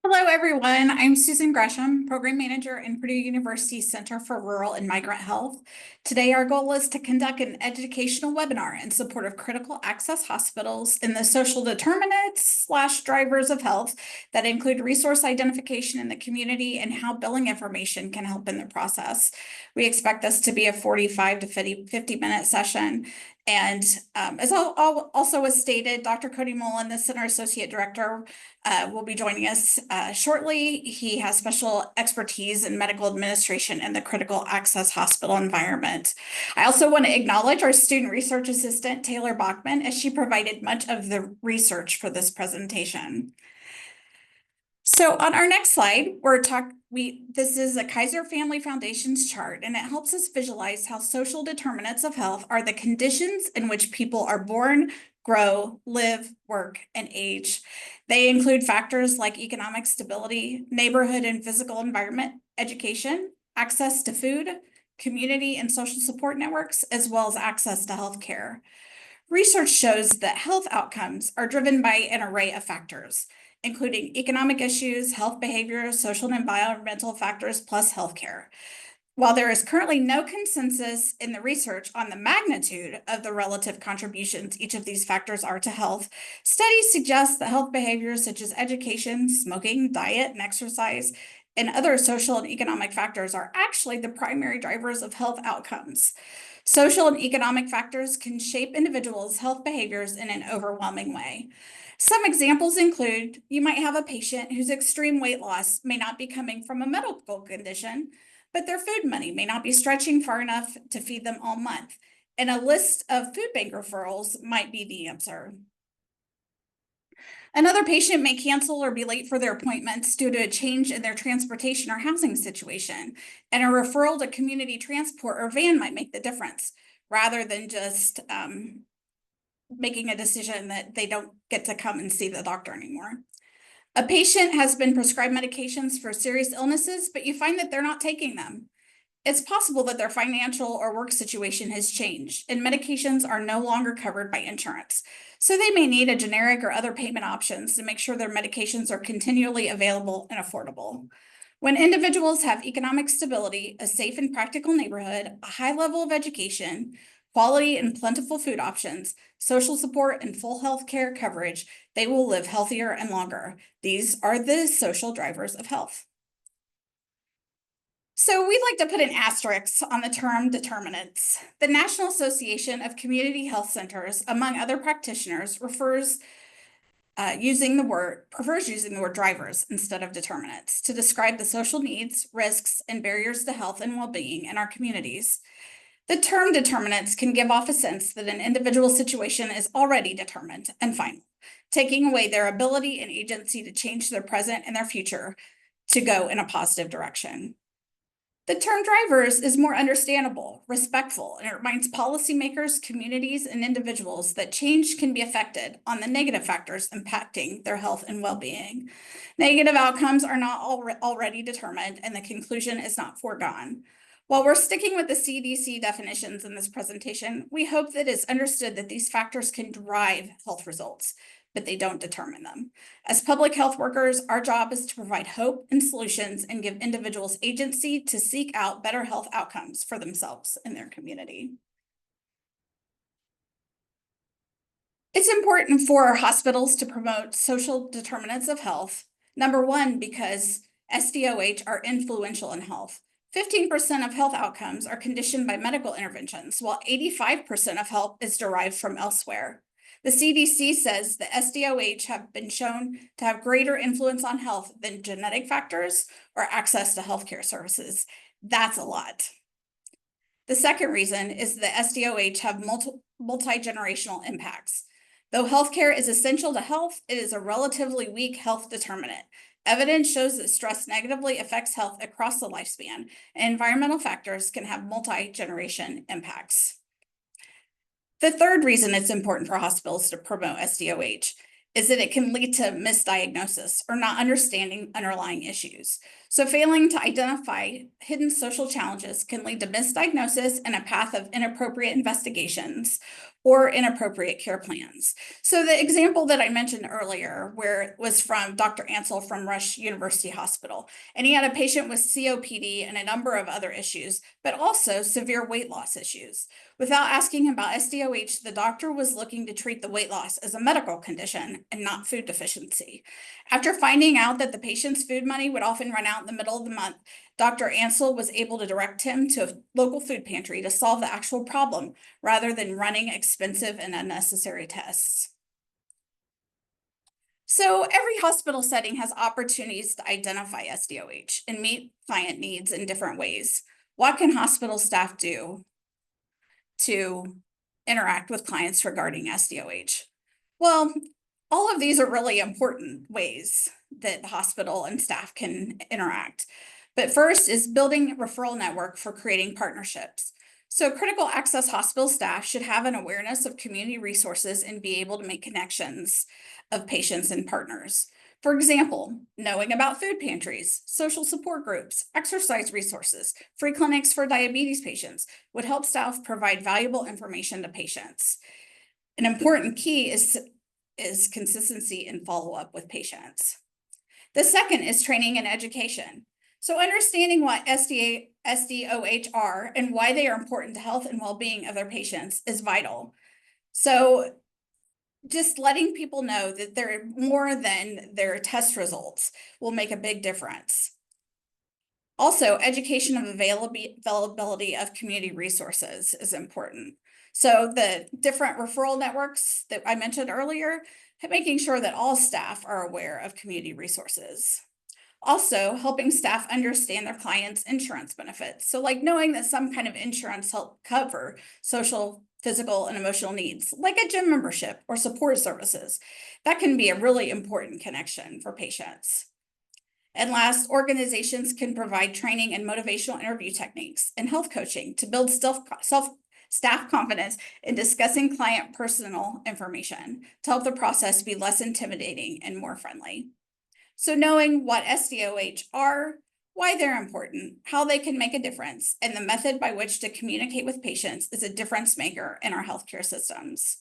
Hello, everyone. I'm Susan Grasham, Program Manager in Purdue University Center for Rural and Migrant Health. Today, our goal is to conduct an educational webinar in support of critical access hospitals in the social determinants / drivers of health that include resource identification in the community and how billing information can help in the process. We expect this to be a 45 to 50-minute session. And as also was stated, Dr. Cody Mullen, the Center Associate Director, will be joining us shortly. He has special expertise in medical administration in the critical access hospital environment. I also want to acknowledge our student research assistant, Taylor Bachman, as she provided much of the research for this presentation. So on our next slide, this is a Kaiser Family Foundation's chart, and it helps us visualize how social determinants of health are the conditions in which people are born, grow, live, work, and age. They include factors like economic stability, neighborhood and physical environment, education, access to food, community and social support networks, as well as access to health care. Research shows that health outcomes are driven by an array of factors, including economic issues, health behavior, social and environmental factors, plus healthcare. While there is currently no consensus in the research on the magnitude of the relative contributions each of these factors are to health, studies suggest that health behaviors such as education, smoking, diet, and exercise, and other social and economic factors are actually the primary drivers of health outcomes. Social and economic factors can shape individuals' health behaviors in an overwhelming way. Some examples include you might have a patient whose extreme weight loss may not be coming from a medical condition, but their food money may not be stretching far enough to feed them all month, and a list of food bank referrals might be the answer. Another patient may cancel or be late for their appointments due to a change in their transportation or housing situation, and a referral to community transport or van might make the difference, rather than just making a decision that they don't get to come and see the doctor anymore. A patient has been prescribed medications for serious illnesses, but you find that they're not taking them. It's possible that their financial or work situation has changed and medications are no longer covered by insurance. So they may need a generic or other payment options to make sure their medications are continually available and affordable. When individuals have economic stability, a safe and practical neighborhood, a high level of education, quality and plentiful food options, social support, and full health care coverage, they will live healthier and longer. These are the social drivers of health. So we'd like to put an asterisk on the term determinants. The National Association of Community Health Centers, among other practitioners, prefers using the word drivers instead of determinants to describe the social needs, risks, and barriers to health and well-being in our communities. The term determinants can give off a sense that an individual situation is already determined and final, taking away their ability and agency to change their present and their future to go in a positive direction. The term drivers is more understandable, respectful, and it reminds policymakers, communities, and individuals that change can be affected on the negative factors impacting their health and well-being. Negative outcomes are not already determined, and the conclusion is not foregone. While we're sticking with the CDC definitions in this presentation, we hope that it's understood that these factors can drive health results, but they don't determine them. As public health workers, our job is to provide hope and solutions and give individuals agency to seek out better health outcomes for themselves and their community. It's important for our hospitals to promote social determinants of health. Number one, because SDoH are influential in health. 15% of health outcomes are conditioned by medical interventions, while 85% of health is derived from elsewhere. The CDC says the SDoH have been shown to have greater influence on health than genetic factors or access to healthcare services. That's a lot. The second reason is the SDoH have multi-generational impacts. Though healthcare is essential to health, it is a relatively weak health determinant. Evidence shows that stress negatively affects health across the lifespan, and environmental factors can have multi-generation impacts. The third reason it's important for hospitals to promote SDoH is that it can lead to misdiagnosis or not understanding underlying issues. So failing to identify hidden social challenges can lead to misdiagnosis and a path of inappropriate investigations or inappropriate care plans. So the example that I mentioned earlier, where it was from Dr. Ansel from Rush University Hospital, and he had a patient with COPD and a number of other issues, but also severe weight loss issues. Without asking him about SDOH, the doctor was looking to treat the weight loss as a medical condition and not food deficiency. After finding out that the patient's food money would often run out in the middle of the month, Dr. Ansel was able to direct him to a local food pantry to solve the actual problem rather than running expensive and unnecessary tests. So every hospital setting has opportunities to identify SDOH and meet client needs in different ways. What can hospital staff do to interact with clients regarding SDOH? Well, all of these are really important ways that the hospital and staff can interact. But first is building a referral network for creating partnerships. So critical access hospital staff should have an awareness of community resources and be able to make connections of patients and partners. For example, knowing about food pantries, social support groups, exercise resources, free clinics for diabetes patients would help staff provide valuable information to patients. An important key is consistency and follow-up with patients. The second is training and education. So understanding what SDOH are and why they are important to health and well-being of their patients is vital. So just letting people know that they're more than their test results will make a big difference. Also, education of availability of community resources is important. So the different referral networks that I mentioned earlier, making sure that all staff are aware of community resources. Also, helping staff understand their clients' insurance benefits. So like knowing that some kind of insurance help cover social, physical, and emotional needs, like a gym membership or support services. That can be a really important connection for patients. And last, organizations can provide training and motivational interview techniques and health coaching to build staff confidence in discussing client personal information to help the process be less intimidating and more friendly. So knowing what SDOH are, why they're important, how they can make a difference, and the method by which to communicate with patients is a difference maker in our healthcare systems.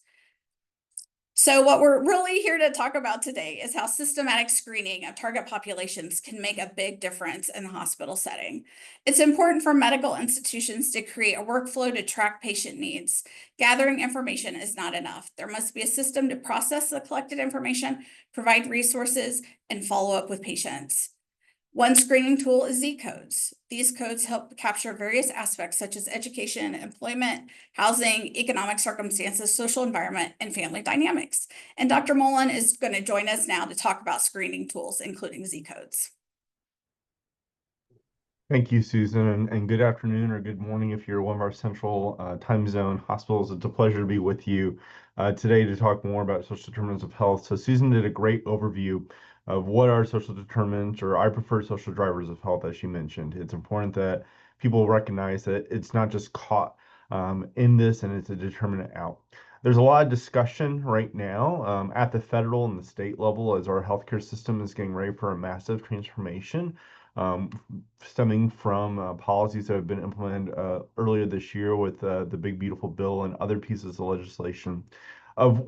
So what we're really here to talk about today is how systematic screening of target populations can make a big difference in the hospital setting. It's important for medical institutions to create a workflow to track patient needs. Gathering information is not enough. There must be a system to process the collected information, provide resources, and follow up with patients. One screening tool is Z-codes. These codes help capture various aspects such as education, employment, housing, economic circumstances, social environment, and family dynamics. And Dr. Mullen is going to join us now to talk about screening tools, including Z-codes. Thank you, Susan, and good afternoon or good morning if you're one of our central time zone hospitals. It's a pleasure to be with you today to talk more about social determinants of health. So Susan did a great overview of what are social determinants, or I prefer social drivers of health, as she mentioned. It's important that people recognize that it's not just caught in this and it's a determinant out. There's a lot of discussion right now at the federal and the state level as our healthcare system is getting ready for a massive transformation. Um, Stemming from policies that have been implemented earlier this year with the Big Beautiful Bill and other pieces of legislation of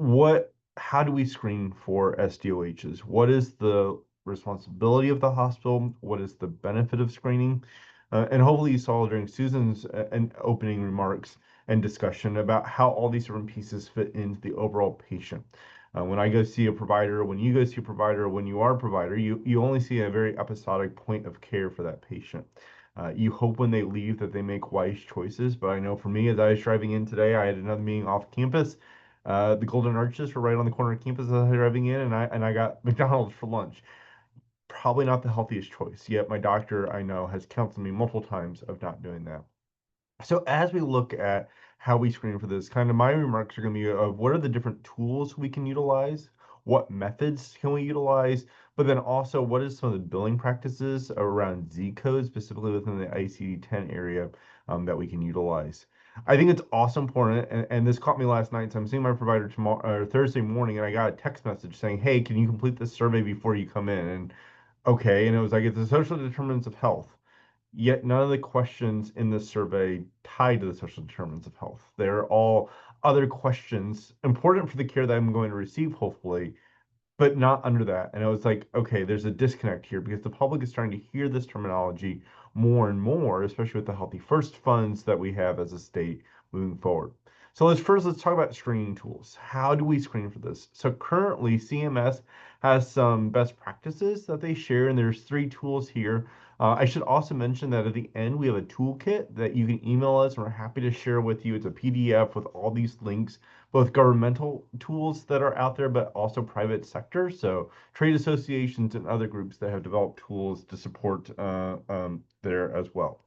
how do we screen for SDOHs? What is the responsibility of the hospital? What is the benefit of screening? And hopefully you saw during Susan's opening remarks and discussion about how all these different pieces fit into the overall patient. When I go see a provider, when you go see a provider, when you are a provider, you only see a very episodic point of care for that patient. You hope when they leave that they make wise choices. But I know for me, as I was driving in today, I had another meeting off campus. The Golden Arches were right on the corner of campus as I was driving in, and I got McDonald's for lunch. Probably not the healthiest choice. Yet my doctor, I know, has counseled me multiple times of not doing that. So as we look at how we screen for this, kind of my remarks are going to be of what are the different tools we can utilize, what methods can we utilize, but then also what is some of the billing practices around Z codes, specifically within the ICD-10 area that we can utilize. I think it's also important, and this caught me last night. So I'm seeing my provider tomorrow or Thursday morning, and I got a text message saying, "Hey, can you complete this survey before you come in?" And okay, and it was like it's the social determinants of health. Yet none of the questions in this survey tie to the social determinants of health. They're all other questions important for the care that I'm going to receive, hopefully, but not under that. And I was like, okay, there's a disconnect here because the public is starting to hear this terminology more and more, especially with the Healthy First funds that we have as a state moving forward. So let's talk about screening tools. How do we screen for this? So currently CMS has some best practices that they share, and there's 3 tools here. I should also mention that at the end we have a toolkit that you can email us, and we're happy to share with you. It's a PDF with all these links, both governmental tools that are out there, but also private sector. So trade associations and other groups that have developed tools to support there as well.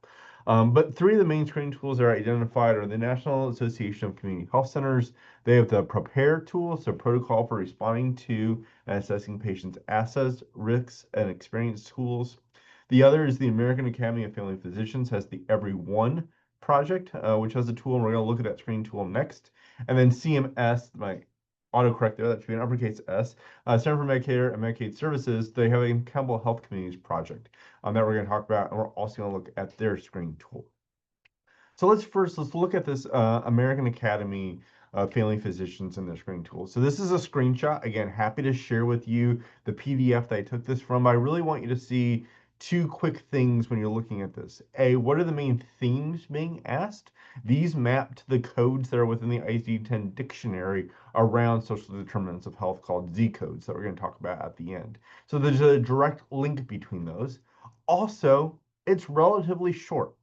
But 3 of the main screening tools that are identified are the National Association of Community Health Centers. They have the Prepare tool, so protocol for responding to and assessing patients' assets, risks, and experience tools. The other is the American Academy of Family Physicians has the Everyone project, which has a tool, and we're going to look at that screening tool next. And then CMS, my autocorrect there, that should be an uppercase S, Center for Medicare and Medicaid Services, they have a Campbell Health Communities project that we're going to talk about, and we're also going to look at their screening tool. So let's look at this American Academy of Family Physicians and their screening tool. So this is a screenshot. Again, happy to share with you the PDF that I took this from. I really want you to see 2 quick things when you're looking at this. A, what are the main themes being asked? These map to the codes that are within the ICD-10 dictionary around social determinants of health called Z codes that we're going to talk about at the end. So there's a direct link between those. Also, it's relatively short.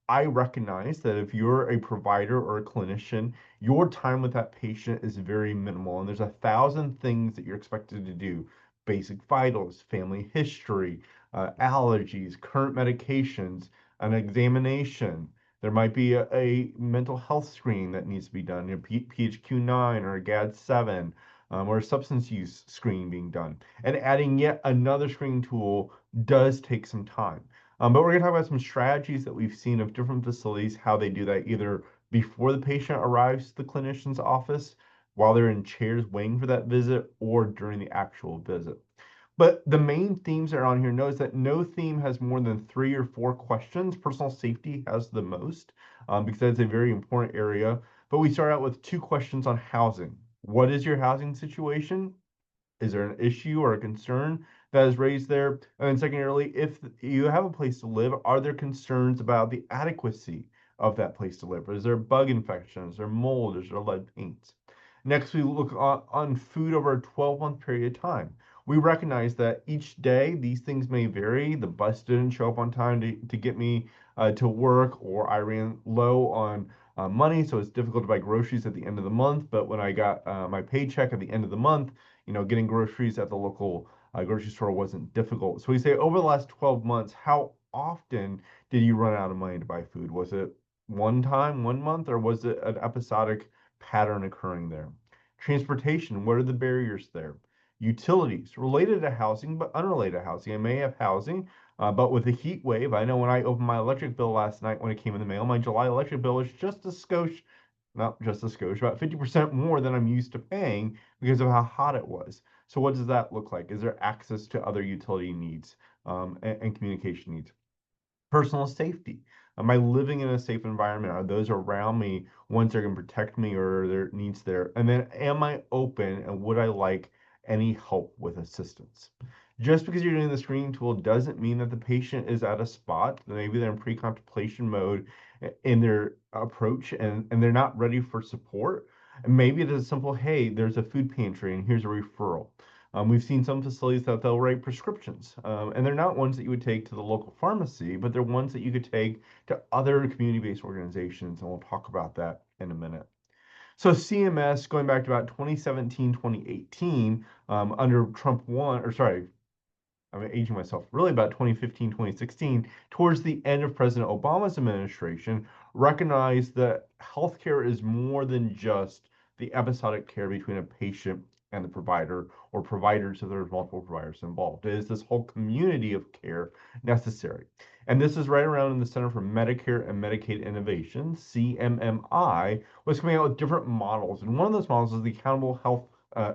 I recognize that if you're a provider or a clinician, your time with that patient is very minimal, and there's 1,000 things that you're expected to do. Basic vitals, family history, allergies, current medications, an examination. There might be a mental health screening that needs to be done, PHQ-9 or a GAD-7, or a substance use screening being done. And adding yet another screening tool does take some time. But we're going to talk about some strategies that we've seen of different facilities, how they do that either before the patient arrives to the clinician's office, while they're in chairs waiting for that visit, or during the actual visit. But the main themes that are on here, notice that no theme has more than 3 or 4 questions. Personal safety has the most because that's a very important area. But we start out with 2 questions on housing. What is your housing situation? Is there an issue or a concern that is raised there? And then secondarily, if you have a place to live, are there concerns about the adequacy of that place to live? Is there bug infections? Is there mold? Is there lead paint? Next, we look on food over a 12-month period of time. We recognize that each day these things may vary. The bus didn't show up on time to get me to work, or I ran low on money, so it's difficult to buy groceries at the end of the month. But when I got my paycheck at the end of the month, getting groceries at the local grocery store wasn't difficult. So we say over the last 12 months, how often did you run out of money to buy food? Was it one time, 1 month, or was it an episodic pattern occurring there? Transportation, what are the barriers there? Utilities, related to housing, but unrelated to housing. I may have housing, but with the heat wave, I know when I opened my electric bill last night when it came in the mail, my July electric bill was just a skosh, not just a skosh, about 50% more than I'm used to paying because of how hot it was. So what does that look like? Is there access to other utility needs and communication needs? Personal safety. Am I living in a safe environment? Are those around me ones that are going to protect me, or are there needs there? And then am I open, and would I like any help with assistance? Just because you're doing the screening tool doesn't mean that the patient is at a spot. Maybe they're in pre-contemplation mode in their approach, and they're not ready for support. And maybe it is simple, hey, there's a food pantry and here's a referral. We've seen some facilities that they'll write prescriptions, and they're not ones that you would take to the local pharmacy, but they're ones that you could take to other community-based organizations, and we'll talk about that in a minute. So CMS, going back to about 2017, 2018, under Trump 1, or sorry, I'm aging myself, really about 2015, 2016, towards the end of President Obama's administration, recognized that healthcare is more than just the episodic care between a patient and the provider, or providers if there's multiple providers involved. It is this whole community of care necessary. And this is right around in the Center for Medicare and Medicaid Innovation, CMMI, was coming out with different models. And one of those models is the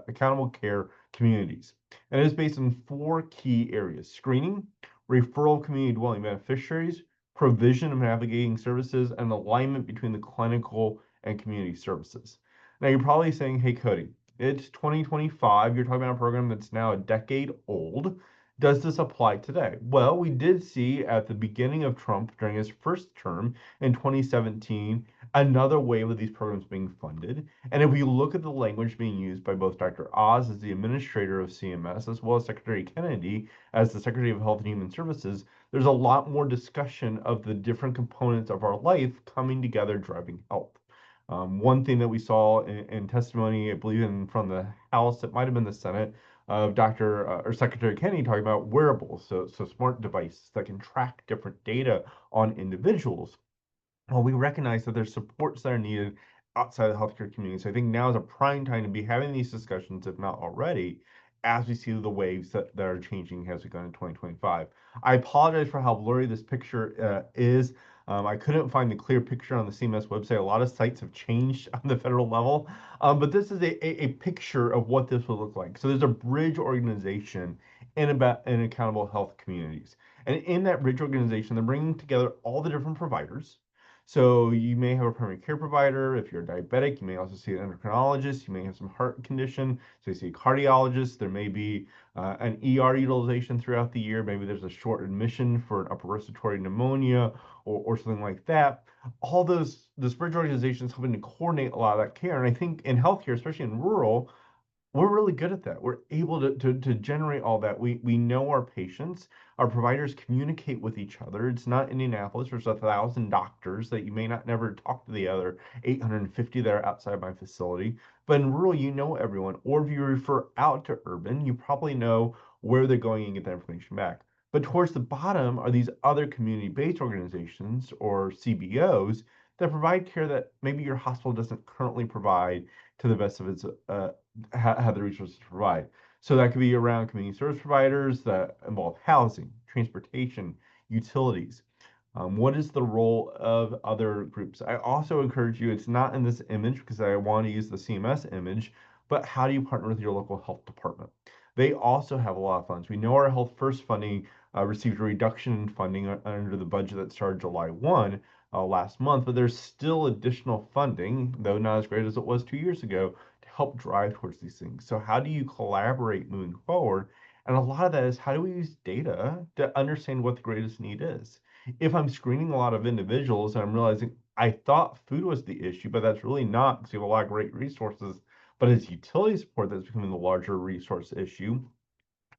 accountable care communities. And it is based on 4 key areas: screening, referral of community dwelling beneficiaries, provision of navigating services, and alignment between the clinical and community services. Now you're probably saying, hey, Cody, it's 2025. You're talking about a program that's now a decade old. Does this apply today? Well, we did see at the beginning of Trump during his first term in 2017 another wave of these programs being funded. And if we look at the language being used by both Dr. Oz as the administrator of CMS as well as Secretary Kennedy as the Secretary of Health and Human Services, there's a lot more discussion of the different components of our life coming together driving health. One thing that we saw in testimony, I believe in from the House, it might have been the Senate, of Dr. Or Secretary Kennedy talking about wearables, so smart devices that can track different data on individuals. Well, we recognize that there's supports that are needed outside the healthcare community. So I think now is a prime time to be having these discussions, if not already, as we see the waves that are changing as we go into 2025. I apologize for how blurry this picture is. I couldn't find the clear picture on the CMS website. A lot of sites have changed on the federal level, but this is a picture of what this will look like. So there's a bridge organization in accountable health communities. And in that bridge organization, they're bringing together all the different providers. So you may have a primary care provider. If you're a diabetic, you may also see an endocrinologist. You may have some heart condition, so you see a cardiologist. There may be an ER utilization throughout the year. Maybe there's a short admission for an upper respiratory pneumonia or something like that. All those bridge organizations helping to coordinate a lot of that care. And I think in healthcare, especially in rural, we're really good at that. We're able to generate all that. We know our patients. Our providers communicate with each other. It's not Indianapolis. There's 1,000 doctors that you may not never talk to the other 850 that are outside my facility. But in rural, you know everyone. Or if you refer out to urban, you probably know where they're going and get that information back. But towards the bottom are these other community-based organizations or CBOs that provide care that maybe your hospital doesn't currently provide to the best of its have the resources to provide. So that could be around community service providers that involve housing, transportation, utilities. What is the role of other groups? I also encourage you, it's not in this image because I want to use the CMS image, but how do you partner with your local health department? They also have a lot of funds. We know our Health First funding received a reduction in funding under the budget that started July 1 last month, but there's still additional funding, though not as great as it was 2 years ago, to help drive towards these things. So how do you collaborate moving forward? And a lot of that is how do we use data to understand what the greatest need is? If I'm screening a lot of individuals and I'm realizing I thought food was the issue, but that's really not because we have a lot of great resources, but it's utility support that's becoming the larger resource issue.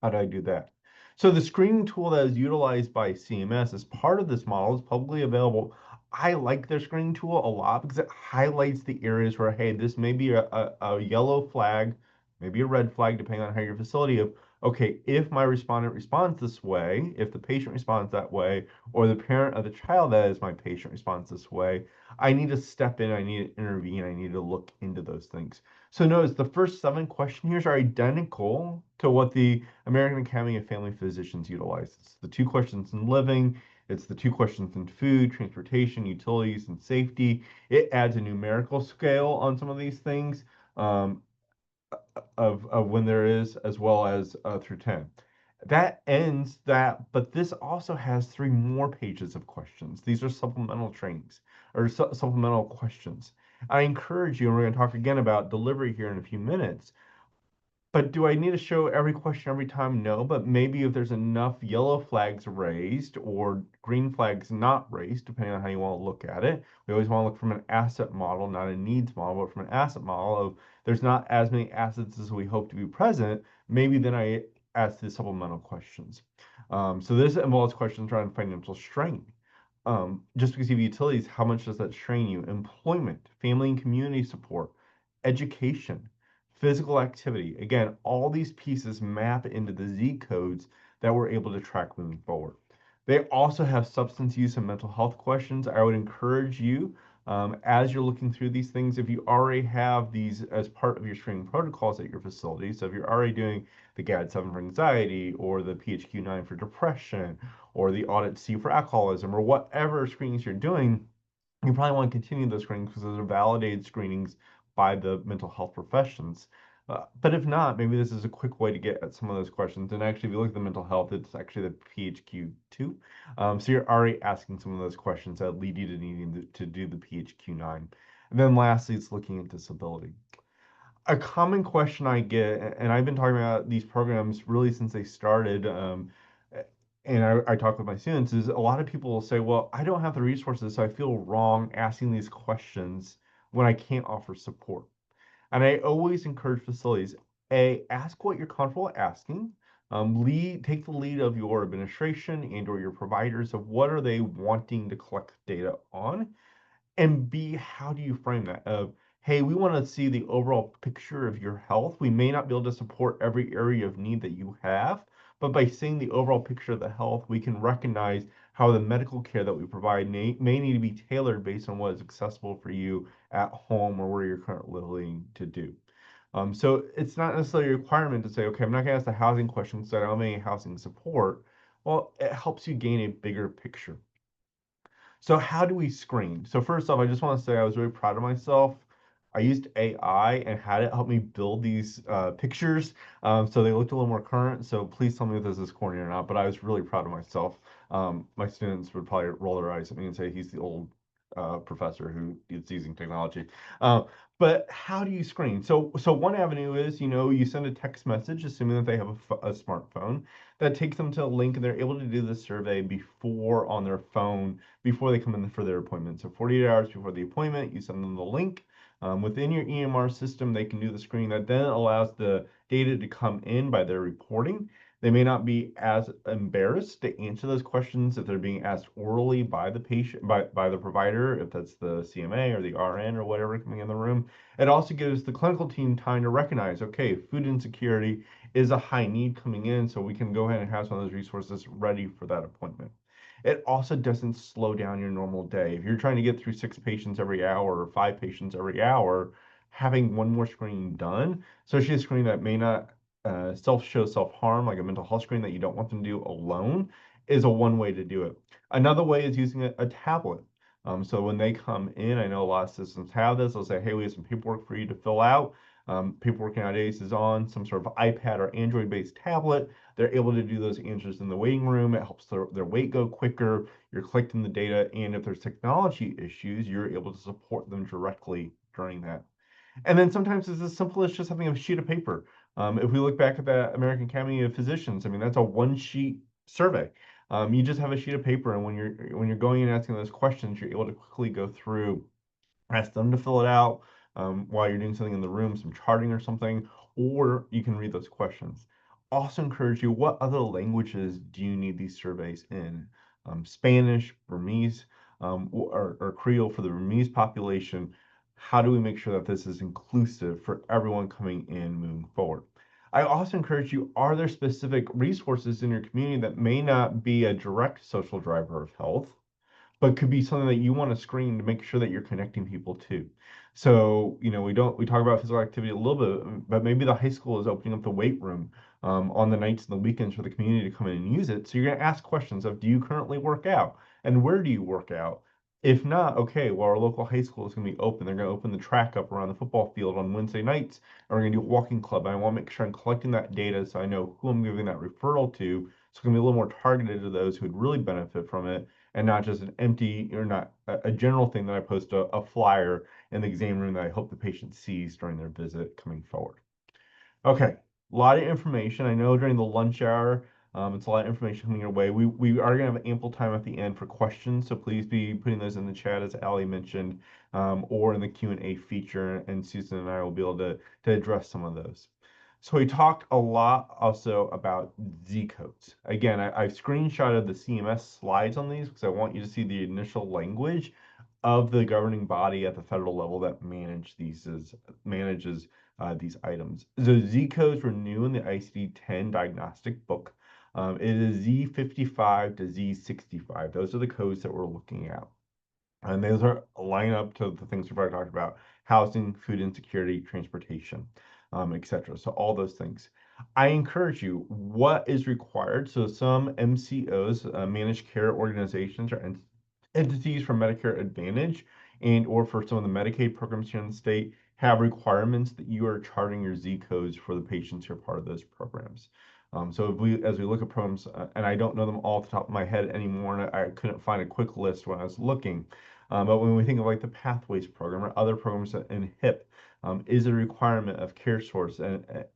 How do I do that? So the screening tool that is utilized by CMS as part of this model is publicly available. I like their screening tool a lot because it highlights the areas where, hey, this may be a yellow flag, maybe a red flag, depending on how your facility of, okay, if my respondent responds this way, if the patient responds that way, or the parent of the child that is my patient responds this way, I need to step in, I need to intervene, I need to look into those things. So notice the first 7 questionnaires are identical to what the American Academy of Family Physicians utilizes. The 2 questions in living, it's the 2 questions in food, transportation, utilities, and safety. It adds a numerical scale on some of these things um, of when there is, as well as through 10. That ends that, but this also has 3 more pages of questions. These are supplemental trainings or supplemental questions. I encourage you, and we're going to talk again about delivery here in a few minutes, but do I need to show every question every time? No, but maybe if there's enough yellow flags raised or green flags not raised, depending on how you want to look at it. We always want to look from an asset model, not a needs model, but from an asset model of there's not as many assets as we hope to be present. Maybe then I ask the supplemental questions. So this involves questions around financial strain. Just because you have utilities, how much does that strain you? Employment, family and community support, education, physical activity. Again, all these pieces map into the Z codes that we're able to track moving forward. They also have substance use and mental health questions. I would encourage you, as you're looking through these things, if you already have these as part of your screening protocols at your facility, so if you're already doing the GAD-7 for anxiety or the PHQ-9 for depression or the Audit C for alcoholism or whatever screenings you're doing, you probably want to continue those screenings because those are validated screenings by the mental health professions. But if not, maybe this is a quick way to get at some of those questions. And actually, if you look at the mental health, it's actually the PHQ-2. So you're already asking some of those questions that lead you to needing to do the PHQ-9. And then lastly, it's looking at disability. A common question I get, and I've been talking about these programs really since they started, and I talk with my students, is a lot of people will say, well, I don't have the resources, so I feel wrong asking these questions when I can't offer support. And I always encourage facilities, A, ask what you're comfortable asking. Take the lead of your administration and or your providers of what are they wanting to collect data on. And B, how do you frame that? Of, hey, we want to see the overall picture of your health. We may not be able to support every area of need that you have, but by seeing the overall picture of the health, we can recognize how the medical care that we provide may need to be tailored based on what is accessible for you at home or where you're currently living to do. So it's not necessarily a requirement to say, okay, I'm not going to ask the housing question because I don't have any housing support. Well, it helps you gain a bigger picture. So how do we screen? So first off, I just want to say I was really proud of myself. I used AI and had it help me build these pictures, so they looked a little more current. So please tell me if this is corny or not, but I was really proud of myself. My students would probably roll their eyes at me and say he's the old professor who is using technology. Uh, but how do you screen? So one avenue is, you send a text message, assuming that they have a smartphone, that takes them to a link and they're able to do the survey before on their phone before they come in for their appointment. So 48 hours before the appointment, you send them the link. Within your EMR system, they can do the screening that then allows the data to come in by their reporting. They may not be as embarrassed to answer those questions if they're being asked orally by the patient, by the provider, if that's the CMA or the RN or whatever coming in the room. It also gives the clinical team time to recognize, okay, food insecurity is a high need coming in, so we can go ahead and have some of those resources ready for that appointment. It also doesn't slow down your normal day. If you're trying to get through 6 patients every hour or 5 patients every hour, having one more screening done, especially a screening that may not self-show self-harm, like a mental health screen that you don't want them to do alone, is a one way to do it. Another way is using a tablet. So when they come in, I know a lot of systems have this. They'll say, hey, we have some paperwork for you to fill out. Paperwork nowadays is on some sort of iPad or Android-based tablet. They're able to do those answers in the waiting room. It helps their wait go quicker. You're collecting the data, and if there's technology issues, you're able to support them directly during that. And then sometimes it's as simple as just having a sheet of paper. If we look back at the American Academy of Physicians, I mean, that's a one-sheet survey. You just have a sheet of paper, and when you're going and asking those questions, you're able to quickly go through, ask them to fill it out while you're doing something in the room, some charting or something, or you can read those questions. Also encourage you, what other languages do you need these surveys in? Spanish, Burmese, or Creole for the Burmese population. How do we make sure that this is inclusive for everyone coming in moving forward? I also encourage you, are there specific resources in your community that may not be a direct social driver of health, but could be something that you want to screen to make sure that you're connecting people to? So, we talk about physical activity a little bit, but maybe the high school is opening up the weight room on the nights and the weekends for the community to come in and use it. So you're going to ask questions of, do you currently work out? And where do you work out? If not, okay, well, our local high school is going to be open. They're going to open the track up around the football field on Wednesday nights, and we're going to do a walking club. And I want to make sure I'm collecting that data so I know who I'm giving that referral to. So it's going to be a little more targeted to those who would really benefit from it, and not just an empty or not a general thing that I post a flyer in the exam room that I hope the patient sees during their visit coming forward. Okay, a lot of information. I know during the lunch hour, it's a lot of information coming your way. We are going to have ample time at the end for questions, so please be putting those in the chat, as Ali mentioned, or in the Q&A feature, and Susan and I will be able to address some of those. So we talked a lot also about Z codes. Again, I've screenshotted the CMS slides on these because I want you to see the initial language of the governing body at the federal level that manages these items. The Z codes were new in the ICD-10 diagnostic book. It is Z55 to Z65. Those are the codes that we're looking at. And those are line up to the things we've already talked about: housing, food insecurity, transportation, etc. So all those things. I encourage you, what is required? So some MCOs, managed care organizations, or entities for Medicare Advantage and or for some of the Medicaid programs here in the state, have requirements that you are charting your Z codes for the patients who are part of those programs. So as we look at programs, and I don't know them all off the top of my head anymore, and I couldn't find a quick list when I was looking. But when we think of like the Pathways program or other programs in HIP, is a requirement of CareSource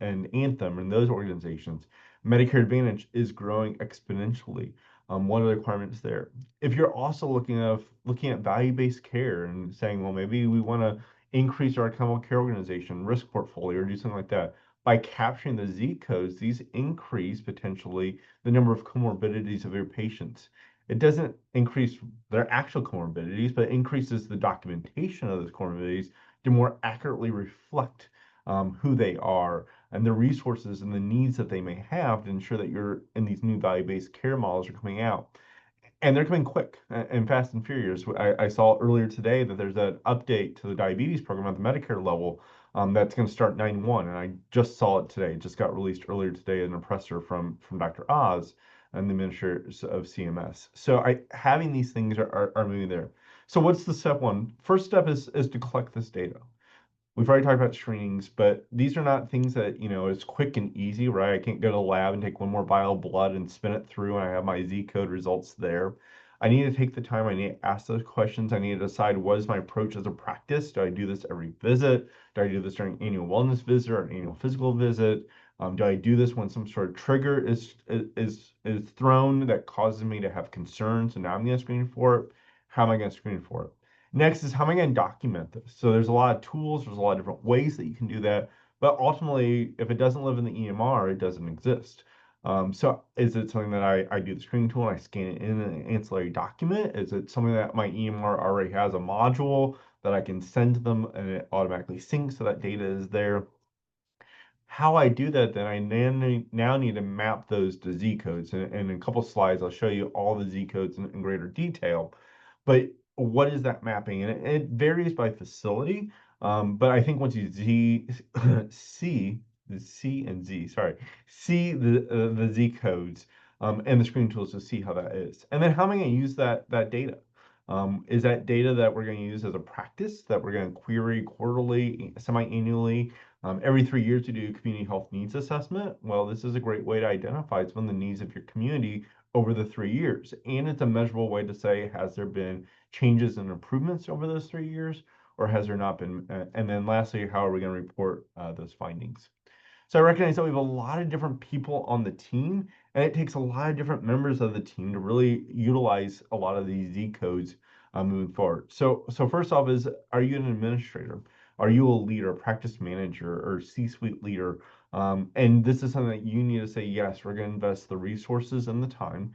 and Anthem and those organizations. Medicare Advantage is growing exponentially. One of the requirements there. If you're also looking at value-based care and saying, well, maybe we want to increase our accountable care organization risk portfolio or do something like that. By capturing the Z codes, these increase potentially the number of comorbidities of your patients. It doesn't increase their actual comorbidities, but it increases the documentation of those comorbidities to more accurately reflect who they are and the resources and the needs that they may have to ensure that you're in these new value-based care models are coming out. And they're coming quick and fast and furious. I saw earlier today that there's an update to the diabetes program at the Medicare level that's going to start 9/1, and I just saw it today. It just got released earlier today in a presser from Dr. Oz and the administrators of CMS. So having these things are moving there. So what's the step one? First step is to collect this data. We've already talked about screenings, but these are not things that, is quick and easy, right? I can't go to the lab and take one more vial of blood and spin it through and I have my Z code results there. I need to take the time. I need to ask those questions. I need to decide what is my approach as a practice. Do I do this every visit? Do I do this during annual wellness visit or an annual physical visit? Do I do this when some sort of trigger is thrown that causes me to have concerns and now I'm going to screen for it? How am I going to screen for it? Next is how am I going to document this? So there's a lot of tools, there's a lot of different ways that you can do that, but ultimately, if it doesn't live in the EMR, it doesn't exist. So is it something that I do the screening tool and I scan it in an ancillary document? Is it something that my EMR already has a module that I can send to them and it automatically syncs so that data is there? How I do that, then I now need to map those to Z codes. And in a couple slides, I'll show you all the Z codes in greater detail. But what is that mapping? And it varies by facility. But I think once you see the C and Z, sorry, see the Z codes and the screen tools to see how that is. And then how am I going to use that data? Is that data that we're going to use as a practice that we're going to query quarterly, semi-annually? Every 3 years, you do a community health needs assessment. Well, this is a great way to identify some of the needs of your community over the 3 years. And it's a measurable way to say, has there been changes and improvements over those 3 years, or has there not been? And then lastly, how are we going to report those findings? So I recognize that we have a lot of different people on the team, and it takes a lot of different members of the team to really utilize a lot of these Z codes moving forward. So first off is, are you an administrator? Are you a leader, a practice manager, or C-suite leader? And this is something that you need to say, yes, we're going to invest the resources and the time,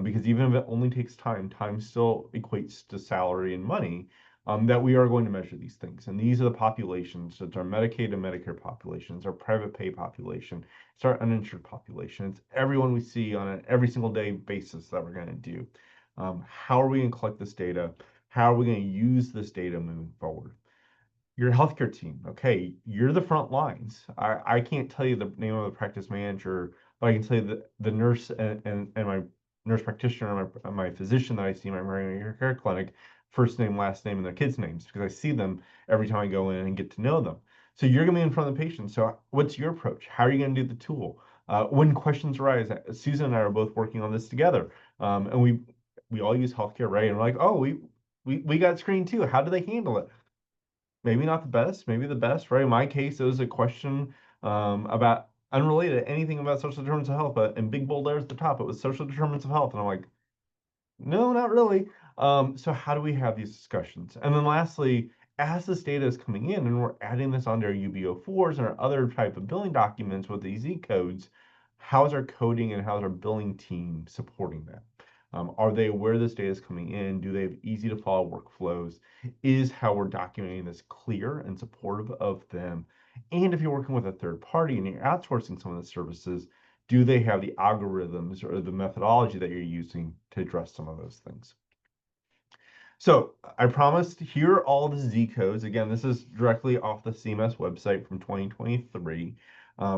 because even if it only takes time, time still equates to salary and money. That we are going to measure these things. And these are the populations. It's our Medicaid and Medicare populations, our private pay population, it's our uninsured population. It's everyone we see on an every single day basis that we're going to do. How are we going to collect this data? How are we going to use this data moving forward? Your healthcare team, okay, you're the front lines. I can't tell you the name of the practice manager, but I can tell you the nurse and my nurse practitioner and my physician that I see in my primary care clinic, first name, last name, and their kids' names, because I see them every time I go in and get to know them. So you're going to be in front of the patient. So what's your approach? How are you going to do the tool? When questions arise, Susan and I are both working on this together, and we all use healthcare, right? And we're like, oh, we got screened too. How do they handle it? Maybe not the best, maybe the best, right? In my case, it was a question about unrelated anything about social determinants of health, but in big bold letters at the top, it was social determinants of health. And I'm like, no, not really. So how do we have these discussions? And then lastly, as this data is coming in and we're adding this onto our UBO4s and our other type of billing documents with these Z codes, how's our coding and how's our billing team supporting that? Are they aware this data is coming in? Do they have easy to follow workflows? Is how we're documenting this clear and supportive of them? And if you're working with a third party and you're outsourcing some of the services, do they have the algorithms or the methodology that you're using to address some of those things? So I promised here are all the Z codes. Again, this is directly off the CMS website from 2023,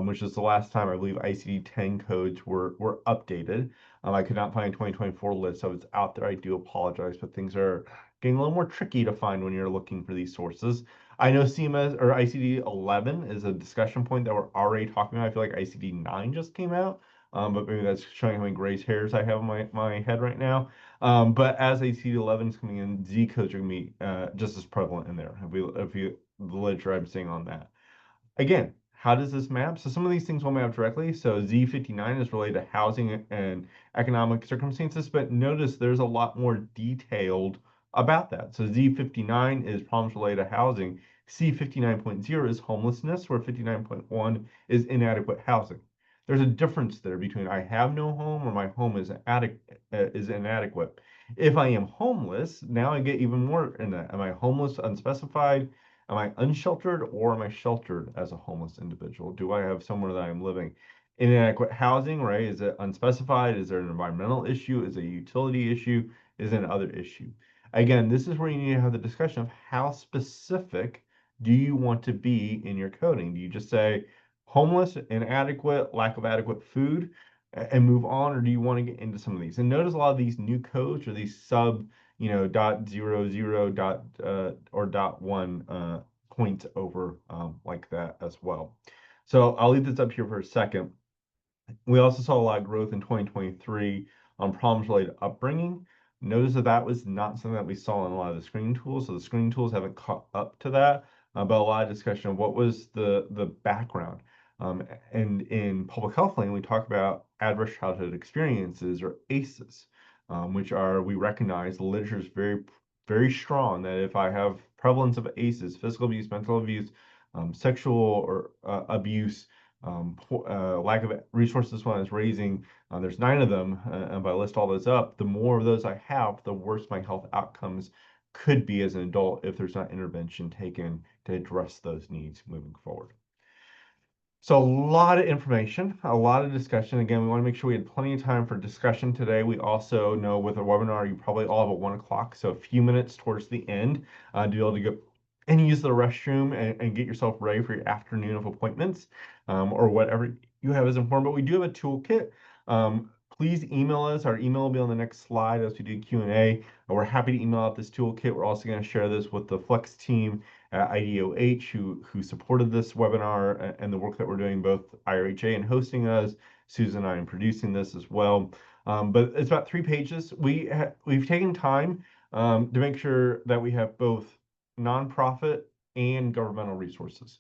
which is the last time I believe ICD-10 codes were updated. I could not find a 2024 list, so it's out there. I do apologize, but things are getting a little more tricky to find when you're looking for these sources. I know CMS or ICD-11 is a discussion point that we're already talking about. I feel like ICD-9 just came out, but maybe that's showing how many gray hairs I have in my head right now. But as ICD-11 is coming in, Z codes are going to be just as prevalent in there. If the literature I'm seeing on that. Again, how does this map? So some of these things will map directly. So Z59 is related to housing and economic circumstances, but notice there's a lot more detailed about that. So Z59 is problems related to housing. C59.0 is homelessness, where 59.1 is inadequate housing. There's a difference there between I have no home or my home is inadequate. If I am homeless, now I get even more in that. Am I homeless unspecified? Am I unsheltered or am I sheltered as a homeless individual? Do I have somewhere that I'm living? Inadequate housing, right? Is it unspecified? Is there an environmental issue? Is it a utility issue? Is it another issue? Again, this is where you need to have the discussion of how specific do you want to be in your coding? Do you just say homeless, inadequate, lack of adequate food, and move on, or do you want to get into some of these? And notice a lot of these new codes or these dot 00 dot or dot one points over like that as well. So I'll leave this up here for a second. We also saw a lot of growth in 2023 on problems related to upbringing. Notice that that was not something that we saw in a lot of the screening tools. So the screening tools haven't caught up to that, but a lot of discussion of what was the background. And in public health lane, we talk about adverse childhood experiences or ACEs, which are, we recognize the literature is very strong that if I have prevalence of ACEs, physical abuse, mental abuse, sexual or abuse, lack of resources when I was raising, there's 9 of them, and if I list all those up, the more of those I have, the worse my health outcomes could be as an adult if there's not intervention taken to address those needs moving forward. So a lot of information, a lot of discussion. Again, we want to make sure we had plenty of time for discussion today. We also know with a webinar, you probably all have at 1 o'clock, so a few minutes towards the end to be able to go and use the restroom and get yourself ready for your afternoon of appointments or whatever you have as important. But we do have a toolkit. Please email us. Our email will be on the next slide as we do Q&A. We're happy to email out this toolkit. We're also going to share this with the Flex team at SDoH who supported this webinar and the work that we're doing, both IRHA and hosting us, Susan and I in producing this as well. But it's about 3 pages. We've taken time to make sure that we have both nonprofit and governmental resources,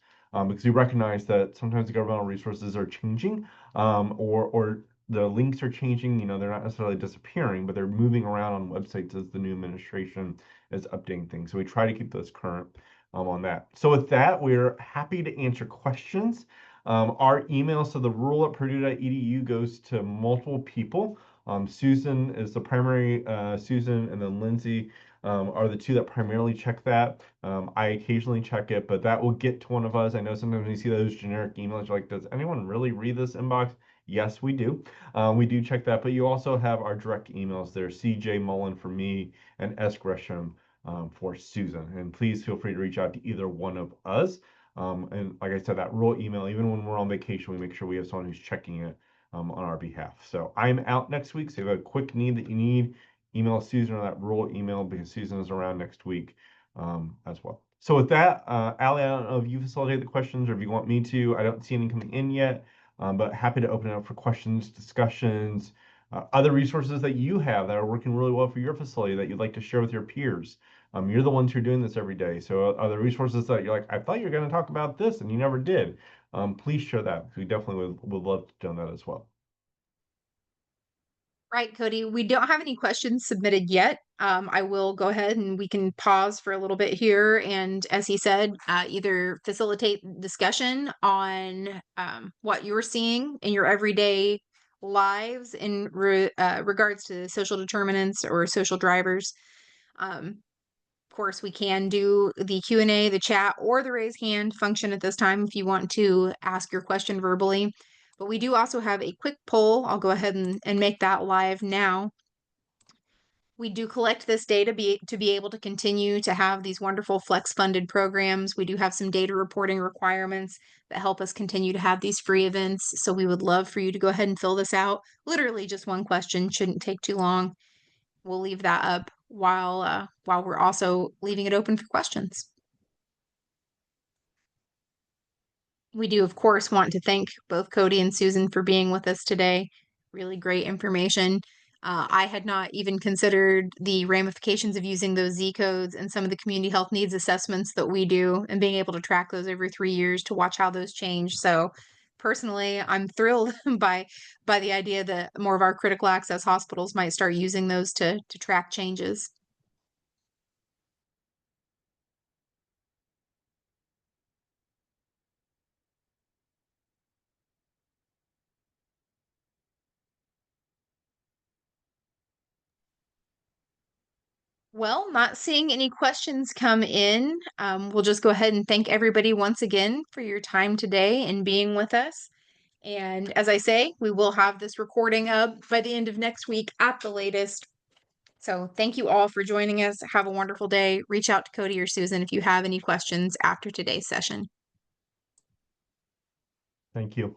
because we recognize that sometimes the governmental resources are changing, or the links are changing. They're not necessarily disappearing, but they're moving around on websites as the new administration is updating things. So we try to keep those current on that. So with that, we're happy to answer questions. Our email, so the rule at purdue.edu goes to multiple people. Susan is the primary, Susan and then Lindsay are the 2 that primarily check that. I occasionally check it, but that will get to one of us. I know sometimes when you see those generic emails, you're like, does anyone really read this inbox? Yes, we do. We do check that, but you also have our direct emails there, CJ Mullen for me and S Gresham for Susan. And please feel free to reach out to either one of us. And like I said, that rule email, even when we're on vacation, we make sure we have someone who's checking it on our behalf. So I'm out next week. So if you have a quick need that you need, email Susan or that rule email because Susan is around next week as well. So with that, Allie, I don't know if you facilitate the questions or if you want me to. I don't see any coming in yet, but happy to open it up for questions, discussions, other resources that you have that are working really well for your facility that you'd like to share with your peers. You're the ones who are doing this every day. So are there resources that you're like, I thought you were going to talk about this and you never did? Please share that. We definitely would love to do that as well. Right, Cody. We don't have any questions submitted yet. I will go ahead and we can pause for a little bit here. And as he said, either facilitate discussion on what you're seeing in your everyday lives in regards to social determinants or social drivers. Of course, we can do the Q&A, the chat, or the raise hand function at this time if you want to ask your question verbally. But we do also have a quick poll. I'll go ahead and make that live now. We do collect this data to be able to continue to have these wonderful flex funded programs. We do have some data reporting requirements that help us continue to have these free events. So we would love for you to go ahead and fill this out. Literally just one question, shouldn't take too long. We'll leave that up while we're also leaving it open for questions. We do, of course, want to thank both Cody and Susan for being with us today. Really great information. I had not even considered the ramifications of using those Z codes and some of the community health needs assessments that we do and being able to track those every 3 years to watch how those change. So personally, I'm thrilled by the idea that more of our critical access hospitals might start using those to track changes. Well, not seeing any questions come in. We'll just go ahead and thank everybody once again for your time today and being with us. And as I say, we will have this recording up by the end of next week at the latest. So thank you all for joining us. Have a wonderful day. Reach out to Cody or Susan if you have any questions after today's session. Thank you.